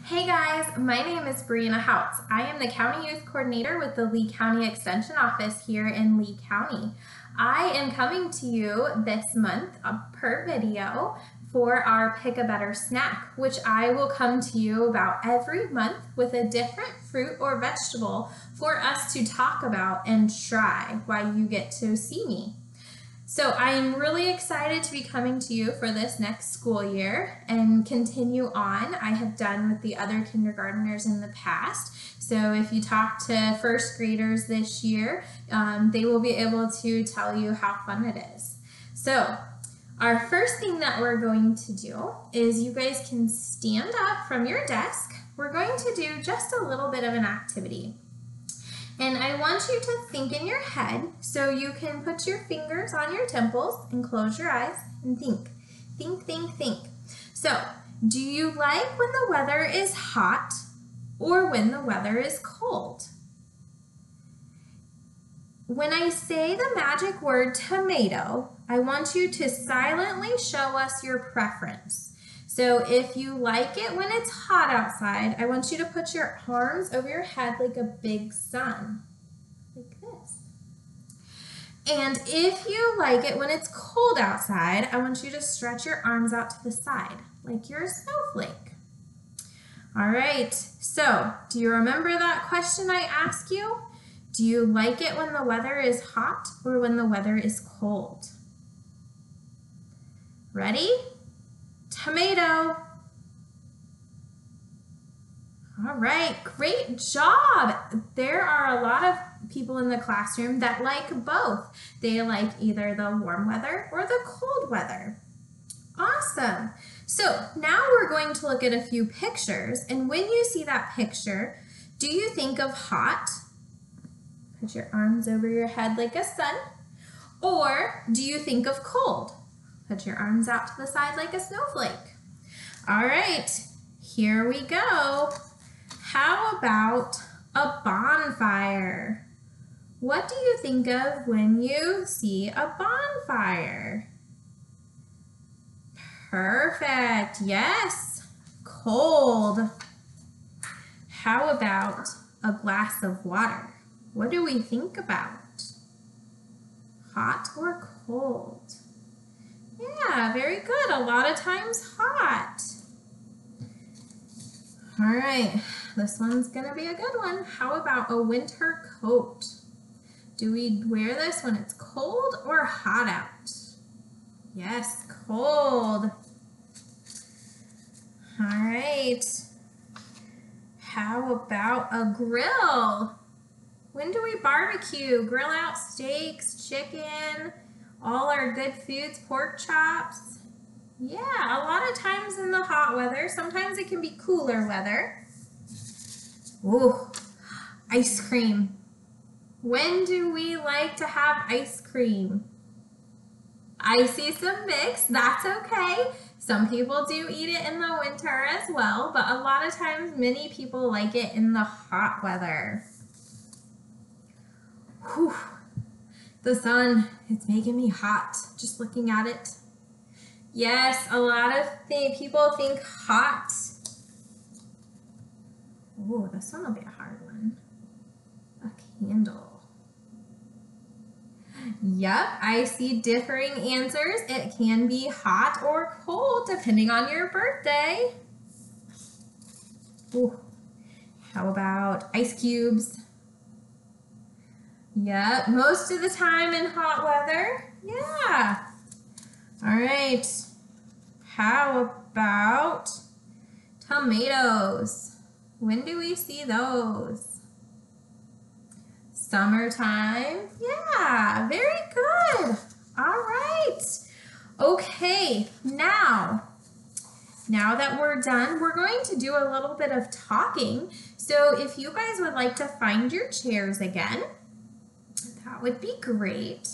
Hey guys, my name is Brianna Houts. I am the County Youth Coordinator with the Lee County Extension Office here in Lee County. I am coming to you this month per video for our Pick a Better Snack, which I will come to you about every month with a different fruit or vegetable for us to talk about and try while you get to see me. So I am really excited to be coming to you for this next school year and continue on. I have done with the other kindergartners in the past. So if you talk to first graders this year, they will be able to tell you how fun it is. So our first thing that we're going to do is you guys can stand up from your desk. We're going to do just a little bit of an activity. And I want you to think in your head, so you can put your fingers on your temples and close your eyes and think. Think, think, think. So, do you like when the weather is hot or when the weather is cold? When I say the magic word tomato, I want you to silently show us your preference. So if you like it when it's hot outside, I want you to put your arms over your head like a big sun, like this. And if you like it when it's cold outside, I want you to stretch your arms out to the side, like you're a snowflake. All right, so do you remember that question I asked you? Do you like it when the weather is hot or when the weather is cold? Ready? Tomato. All right, great job. There are a lot of people in the classroom that like both. They like either the warm weather or the cold weather. Awesome. So now we're going to look at a few pictures, and when you see that picture, do you think of hot? Put your arms over your head like a sun. Or do you think of cold? Put your arms out to the side like a snowflake. All right, here we go. How about a bonfire? What do you think of when you see a bonfire? Perfect, yes, cold. How about a glass of water? What do we think about? Hot or cold? Yeah, very good. A lot of times hot. All right, this one's gonna be a good one. How about a winter coat? Do we wear this when it's cold or hot out? Yes, cold. All right. How about a grill? When do we barbecue? Grill out steaks, chicken, all our good foods, pork chops. Yeah, a lot of times in the hot weather. Sometimes it can be cooler weather. Ooh, ice cream. When do we like to have ice cream? I see some mix, that's okay. Some people do eat it in the winter as well, but a lot of times many people like it in the hot weather. Whew. The sun, it's making me hot just looking at it. Yes, a lot of people think hot. Oh, this one will be a hard one. A candle. Yep, I see differing answers. It can be hot or cold depending on your birthday. Ooh. How about ice cubes? Yep, most of the time in hot weather. Yeah. All right. How about tomatoes? When do we see those? Summertime. Yeah, very good. All right. Okay, now that we're done, we're going to do a little bit of talking. So if you guys would like to find your chairs again, that would be great.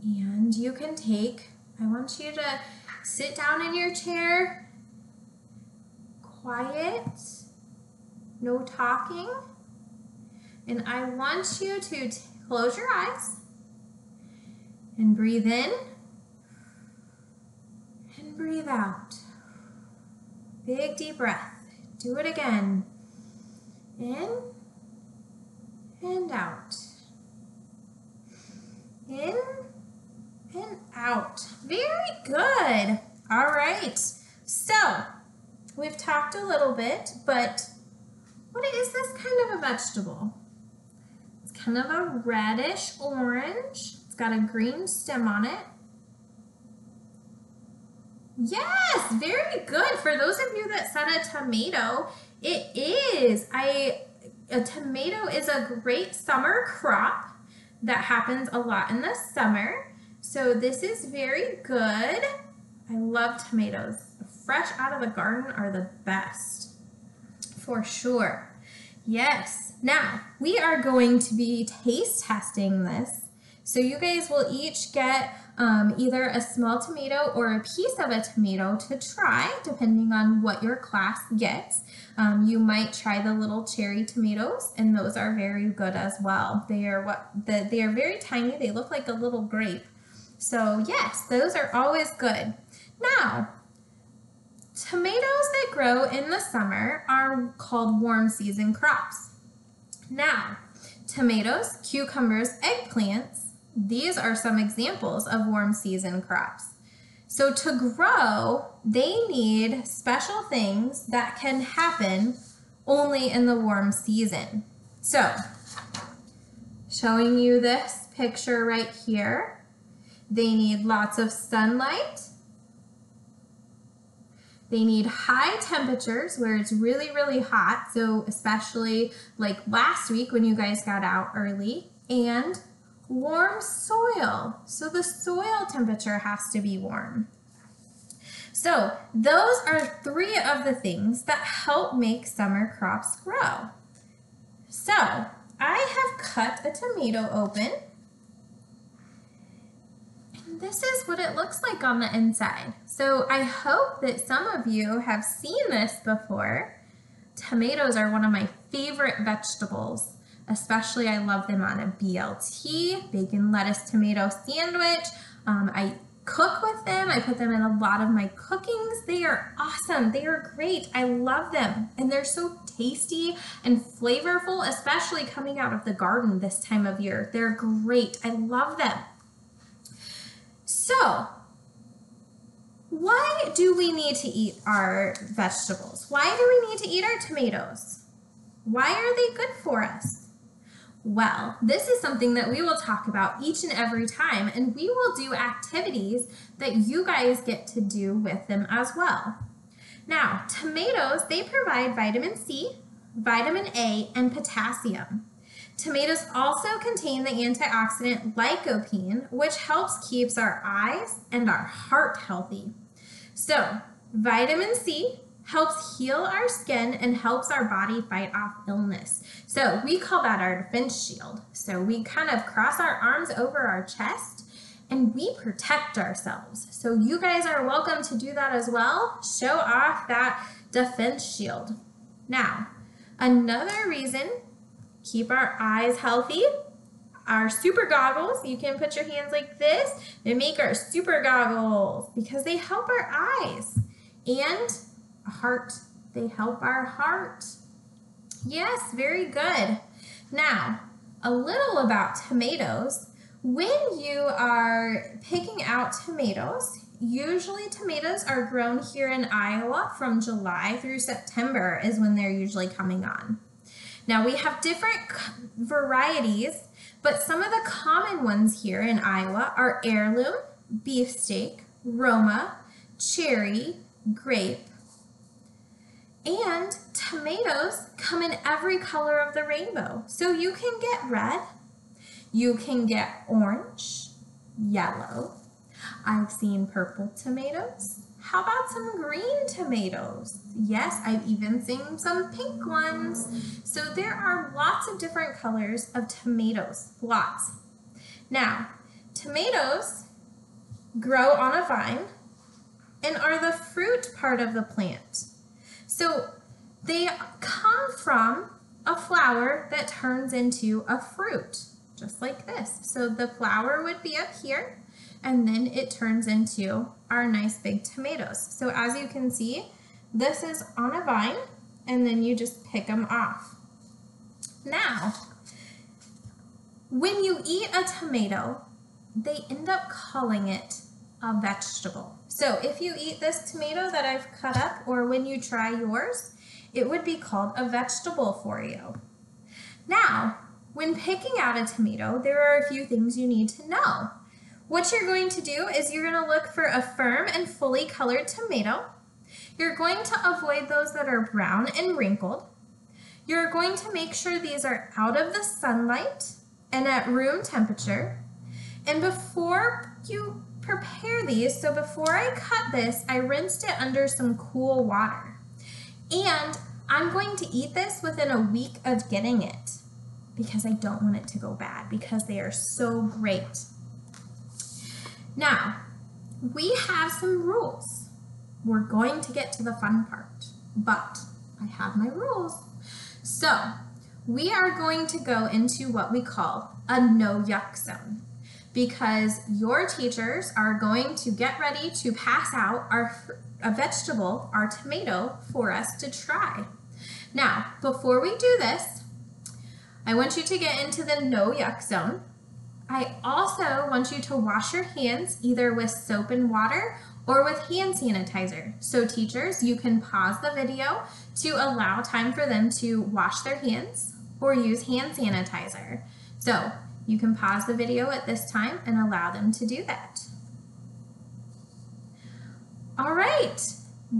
And you can I want you to sit down in your chair, quiet, no talking. And I want you to close your eyes and breathe in and breathe out. Big deep breath. Do it again. In and out. In and out. Very good. All right. So we've talked a little bit, but what is this kind of a vegetable? It's kind of a reddish orange. It's got a green stem on it. Yes, very good. For those of you that said a tomato, it is. A tomato is a great summer crop that happens a lot in the summer. So this is very good. I love tomatoes. Fresh out of the garden are the best, for sure. Yes. Now, we are going to be taste testing this. So you guys will each get either a small tomato or a piece of a tomato to try, depending on what your class gets. You might try the little cherry tomatoes, and those are very good as well. They are very tiny. They look like a little grape. So yes, those are always good. Now, tomatoes that grow in the summer are called warm season crops. Now, tomatoes, cucumbers, eggplants, these are some examples of warm season crops. So to grow, they need special things that can happen only in the warm season. So, showing you this picture right here, they need lots of sunlight. They need high temperatures where it's really, really hot. So especially like last week when you guys got out early, and warm soil. So the soil temperature has to be warm. So those are three of the things that help make summer crops grow. So I have cut a tomato open. And this is what it looks like on the inside. So I hope that some of you have seen this before. Tomatoes are one of my favorite vegetables. Especially I love them on a BLT, bacon, lettuce, tomato sandwich. I cook with them. I put them in a lot of my cookings. They are awesome. They are great. I love them. And they're so tasty and flavorful, especially coming out of the garden this time of year. They're great. I love them. So, why do we need to eat our vegetables? Why do we need to eat our tomatoes? Why are they good for us? Well, this is something that we will talk about each and every time, and we will do activities that you guys get to do with them as well. Now, tomatoes, they provide vitamin C, vitamin A, and potassium. Tomatoes also contain the antioxidant lycopene, which helps keeps our eyes and our heart healthy. So, vitamin C helps heal our skin and helps our body fight off illness. So we call that our defense shield. So we kind of cross our arms over our chest and we protect ourselves. So you guys are welcome to do that as well. Show off that defense shield. Now, another reason, keep our eyes healthy. Our super goggles, you can put your hands like this and make our super goggles because they help our eyes. And a heart, they help our heart. Yes, very good. Now, a little about tomatoes. When you are picking out tomatoes, usually tomatoes are grown here in Iowa from July through September is when they're usually coming on. Now, we have different varieties, but some of the common ones here in Iowa are heirloom, beefsteak, Roma, cherry, grape, and tomatoes come in every color of the rainbow. So you can get red, you can get orange, yellow. I've seen purple tomatoes. How about some green tomatoes? Yes, I've even seen some pink ones. So there are lots of different colors of tomatoes, lots. Now, tomatoes grow on a vine and are the fruit part of the plant. So they come from a flower that turns into a fruit, just like this. So the flower would be up here, and then it turns into our nice big tomatoes. So as you can see, This is on a vine, and then you just pick them off. Now, when you eat a tomato, they end up calling it a vegetable. So if you eat this tomato that I've cut up, or when you try yours, it would be called a vegetable for you. Now, when picking out a tomato, there are a few things you need to know. What you're going to do is you're going to look for a firm and fully colored tomato. You're going to avoid those that are brown and wrinkled. You're going to make sure these are out of the sunlight and at room temperature. And before you prepare these, so before I cut this, I rinsed it under some cool water. And I'm going to eat this within a week of getting it because I don't want it to go bad because they are so great. Now, we have some rules. We're going to get to the fun part, but I have my rules. So we are going to go into what we call a no yuck zone because your teachers are going to get ready to pass out a vegetable, our tomato, for us to try. Now, before we do this, I want you to get into the no yuck zone. I also want you to wash your hands either with soap and water or with hand sanitizer. So teachers, you can pause the video to allow time for them to wash their hands or use hand sanitizer. So you can pause the video at this time and allow them to do that. All right,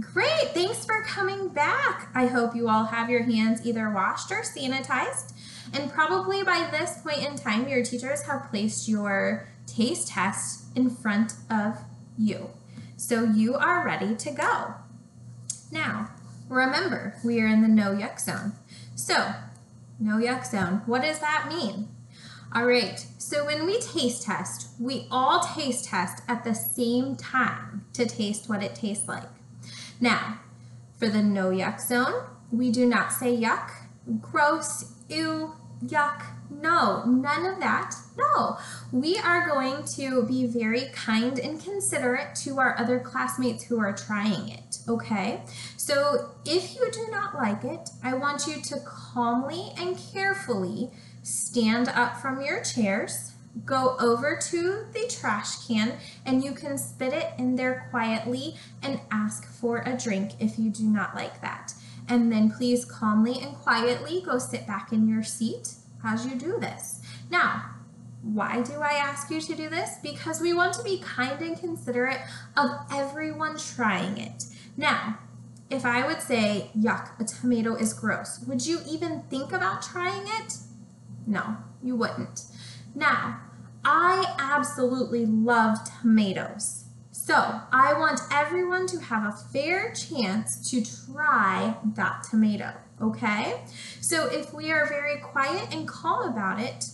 great, thanks for coming back. I hope you all have your hands either washed or sanitized. And probably by this point in time, your teachers have placed your taste test in front of you. So you are ready to go. Now, remember, we are in the no yuck zone. So, no yuck zone, what does that mean? All right, so when we taste test, we all taste test at the same time to taste what it tastes like. Now, for the no yuck zone, we do not say yuck, gross, ew, yuck, no, none of that, no. We are going to be very kind and considerate to our other classmates who are trying it, okay? So if you do not like it, I want you to calmly and carefully stand up from your chairs, go over to the trash can, and you can spit it in there quietly and ask for a drink if you do not like that. And then please calmly and quietly go sit back in your seat as you do this. Now, why do I ask you to do this? Because we want to be kind and considerate of everyone trying it. Now, if I would say, yuck, a tomato is gross, would you even think about trying it? No, you wouldn't. Now, I absolutely love tomatoes. So I want everyone to have a fair chance to try that tomato, okay? So if we are very quiet and calm about it,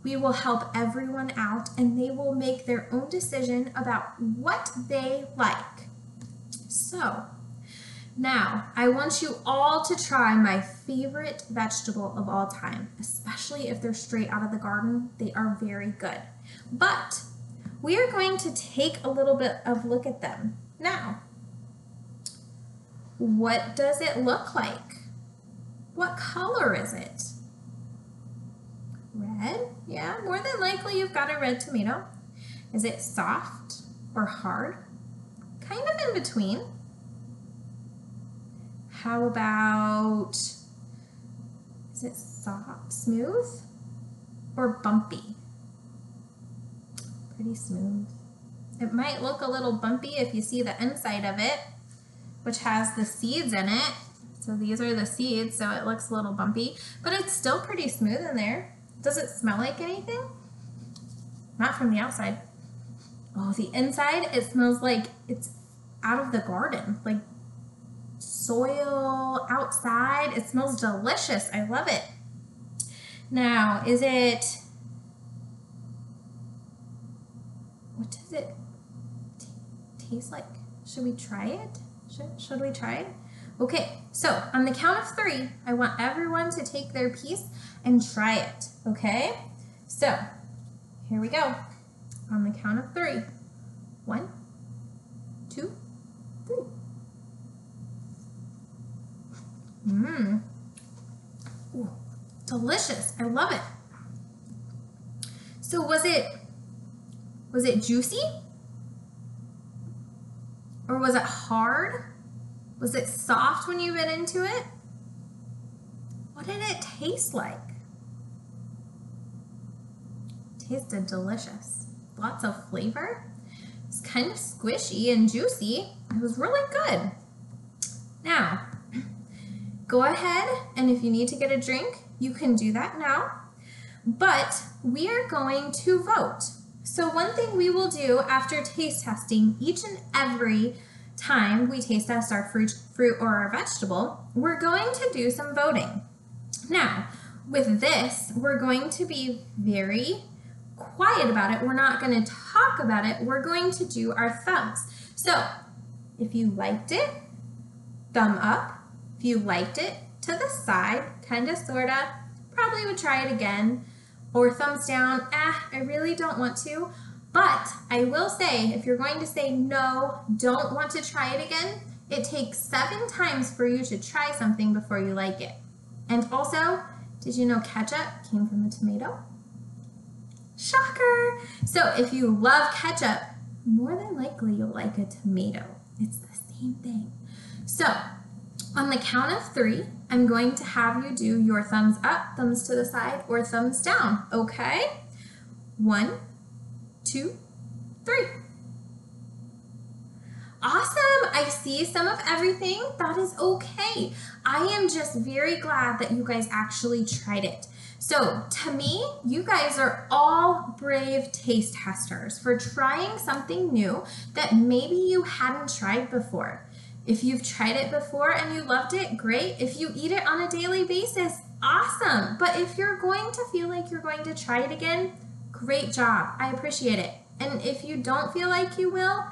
we will help everyone out and they will make their own decision about what they like. So now I want you all to try my favorite vegetable of all time, especially if they're straight out of the garden. They are very good. But we are going to take a little bit of a look at them. Now, what does it look like? What color is it? Red? Yeah, more than likely you've got a red tomato. Is it soft or hard? Kind of in between. How about, is it soft, smooth, or bumpy? Pretty smooth. It might look a little bumpy if you see the inside of it, which has the seeds in it. So these are the seeds, so it looks a little bumpy, but it's still pretty smooth in there. Does it smell like anything? Not from the outside. Oh, the inside, it smells like it's out of the garden, like soil outside. It smells delicious. I love it. Now, is it, what does it taste like? Should we try it? Should we try it? Okay, so on the count of 3, I want everyone to take their piece and try it, okay? So, here we go. On the count of 3. 1, 2, 3. Mmm. Delicious. I love it. So was it juicy? Or was it hard? Was it soft when you bit into it? What did it taste like? Tasted delicious. Lots of flavor. It's kind of squishy and juicy. It was really good. Now, go ahead, and if you need to get a drink, you can do that now. But we are going to vote. So one thing we will do after taste testing, each and every time we taste test our fruit or our vegetable, we're going to do some voting. Now, with this, we're going to be very quiet about it. We're not going to talk about it. We're going to do our thumbs. So if you liked it, thumb up. If you liked it, to the side, kind of, sort of, probably would try it again. Or thumbs down, I really don't want to. But I will say, if you're going to say no, don't want to try it again, it takes 7 times for you to try something before you like it. And also, did you know ketchup came from a tomato? Shocker! So if you love ketchup, more than likely you'll like a tomato. It's the same thing. So on the count of 3, I'm going to have you do your thumbs up, thumbs to the side, or thumbs down, okay? 1, 2, 3. Awesome, I see some of everything. That is okay. I am just very glad that you guys actually tried it. So to me, you guys are all brave taste testers for trying something new that maybe you hadn't tried before. If you've tried it before and you loved it, great. If you eat it on a daily basis, awesome. But if you're going to feel like you're going to try it again, great job. I appreciate it. And if you don't feel like you will,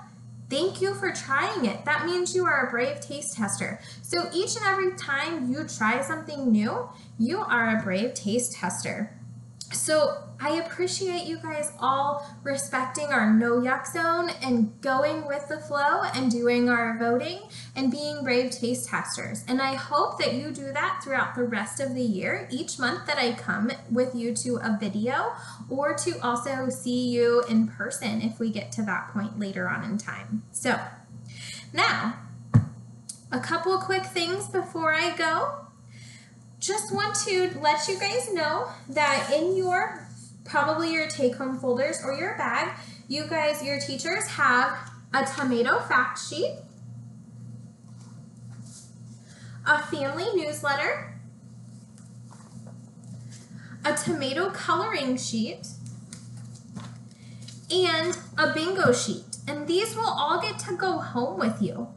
thank you for trying it. That means you are a brave taste tester. So each and every time you try something new, you are a brave taste tester. So I appreciate you guys all respecting our no yuck zone and going with the flow and doing our voting and being brave taste testers. And I hope that you do that throughout the rest of the year, each month that I come with you to a video, or to also see you in person if we get to that point later on in time. So now, a couple quick things before I go. Just want to let you guys know that in your, probably your take-home folders or your bag, you guys, your teachers have a tomato fact sheet, a family newsletter, a tomato coloring sheet, and a bingo sheet. And these will all get to go home with you.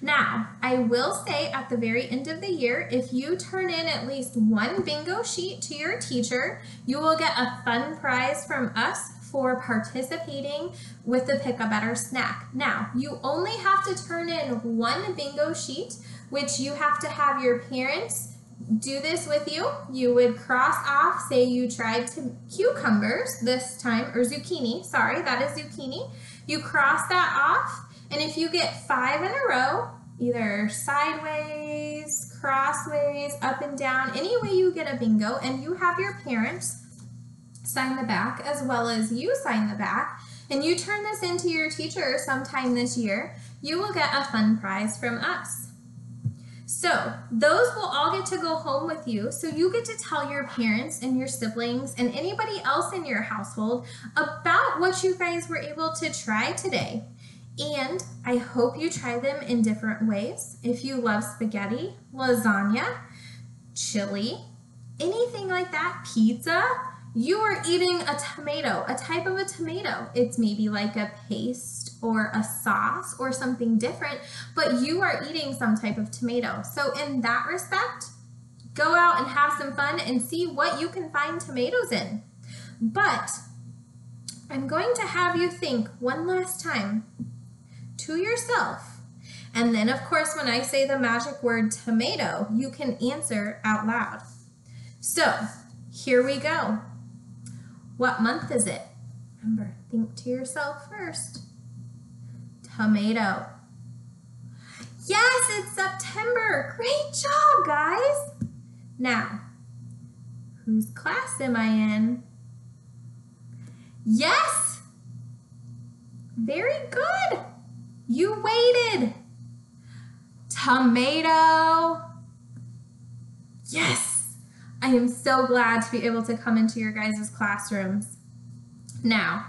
Now, I will say at the very end of the year, if you turn in at least 1 bingo sheet to your teacher, you will get a fun prize from us for participating with the Pick a Better Snack. Now, you only have to turn in 1 bingo sheet, which you have to have your parents do this with you. You would cross off, say you tried cucumbers this time, or zucchini, sorry, that is zucchini. You cross that off, and if you get 5 in a row, either sideways, crossways, up and down, any way you get a bingo, and you have your parents sign the back as well as you sign the back, and you turn this into your teacher sometime this year, you will get a fun prize from us. So those will all get to go home with you, so you get to tell your parents and your siblings and anybody else in your household about what you guys were able to try today. And I hope you try them in different ways. If you love spaghetti, lasagna, chili, anything like that, pizza, you are eating a tomato, a type of a tomato. It's maybe like a paste or a sauce or something different, but you are eating some type of tomato. So in that respect, go out and have some fun and see what you can find tomatoes in. But I'm going to have you think one last time to yourself. And then of course, when I say the magic word tomato, you can answer out loud. So here we go. What month is it? Remember, think to yourself first. Tomato. Yes, it's September. Great job, guys. Now, whose class am I in? Yes! Very good. You waited. Tomato. Yes! I am so glad to be able to come into your guys' classrooms. Now,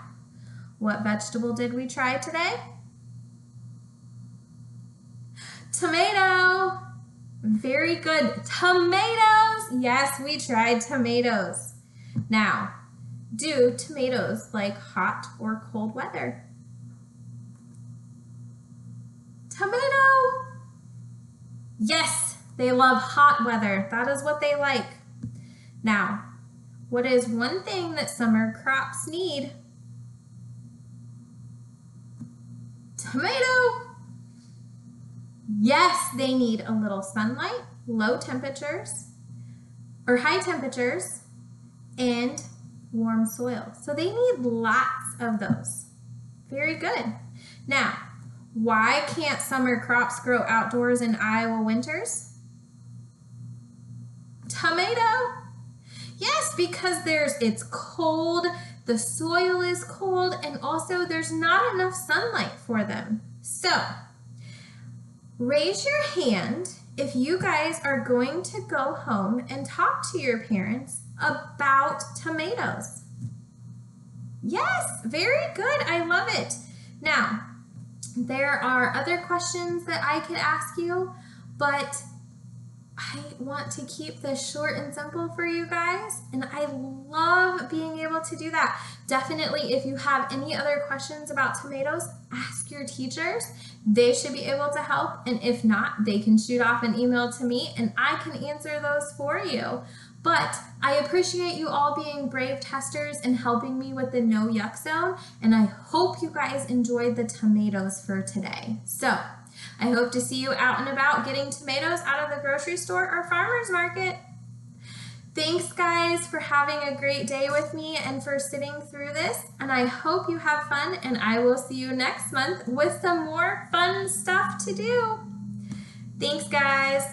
what vegetable did we try today? Tomato. Very good. Tomatoes. Yes, we tried tomatoes. Now, do tomatoes like hot or cold weather? Tomato. Yes, they love hot weather. That is what they like. Now, what is one thing that summer crops need? Tomato. Yes, they need a little sunlight, low temperatures, or high temperatures, and warm soil. So they need lots of those. Very good. Now, why can't summer crops grow outdoors in Iowa winters? Tomato. Yes, because it's cold, the soil is cold, and also there's not enough sunlight for them. So, raise your hand if you guys are going to go home and talk to your parents about tomatoes. Yes, very good. I love it. Now, there are other questions that I could ask you, but I want to keep this short and simple for you guys, and I love being able to do that. Definitely, if you have any other questions about tomatoes, ask your teachers. They should be able to help, and if not, they can shoot off an email to me, and I can answer those for you. But I appreciate you all being brave testers and helping me with the no yuck zone, and I hope you guys enjoyed the tomatoes for today. So, I hope to see you out and about getting tomatoes out of the grocery store or farmer's market. Thanks guys for having a great day with me and for sitting through this, and I hope you have fun, and I will see you next month with some more fun stuff to do. Thanks guys.